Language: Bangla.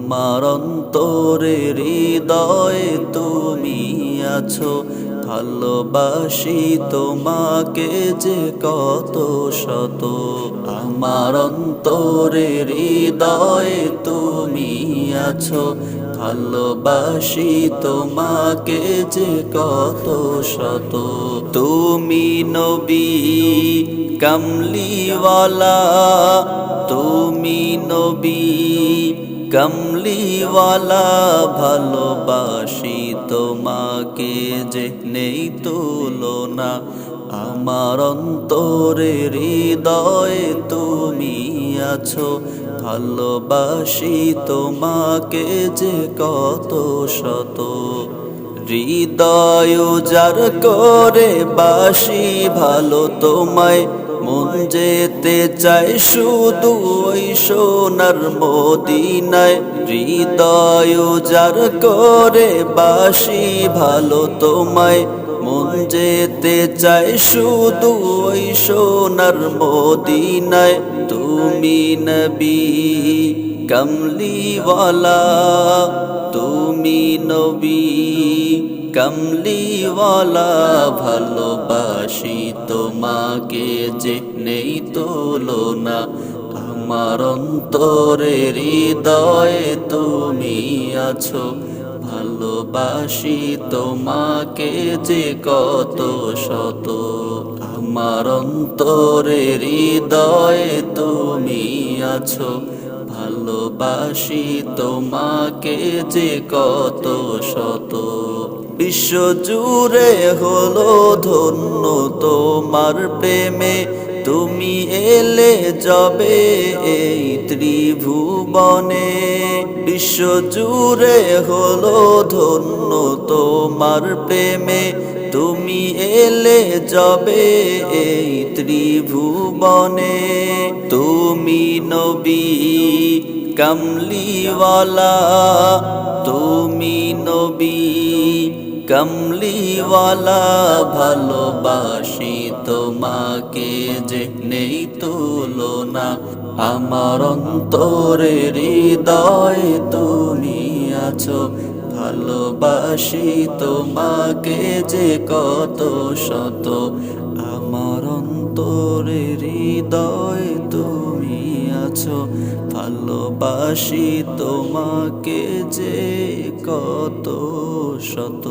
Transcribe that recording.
আমার অন্তরে হৃদয়ে তুমি আছো, ভালোবাসি তোমাকে যে কত শত। আমার অন্তরে হৃদয়ে তুমি আছো, ভালোবাসি তোমাকে যে কত শত। তুমি নবী কমলিওয়ালা, তুমি নবী কমলিওয়ালা, ভালোবাসি তোমাকে যে নেই তুলনা। আমার অন্তরে হৃদয়ে তুমি আছো, ভালোবাসি তোমাকে যে কত শত। হৃদয় উজার করে বাসি ভালো তোমায়, মন যেতে চায় শুধু ওই সোনার মদিনায়। হৃদয় উজার করে বাসি ভালো তোমায়, মন যেতে চায় শুধু ওই সোনার মদিনায়। তুমি নবী কমলিওয়ালা, তুমি নবী কমলিওয়ালা, ভালোবাসি তোমাকে যে নেই তুলনা। আমার অন্তরে হৃদয়ে তুমি আছো, ভালোবাসি তোমাকে যে কত শত। আমার অন্তরে হৃদয়ে তুমি আছো, ভালোবাসি তোমাকে যে কত শত। বিশ্ব জুড়ে হলো ধন্য তোমার প্রেমে, তুমি এলে যবে এই ত্রিভুবনে। বিশ্ব জুড়ে হলো ধন্য তোমার প্রেমে, তুমি এলে যবে এই ত্রিভুবনে। তুমি নবী কমলিওয়ালা, তুমি নবী কমলিওয়ালা, ভালোবাসি তোমাকে যে নেই তুলনা। আমার অন্তরে হৃদয়ে তুমি আছো, ভালোবাসি তোমাকে যে কত শত। আমার অন্তরে হৃদয়ে তুমি আছো, ভালোবাসি তোমাকে যে কত শত।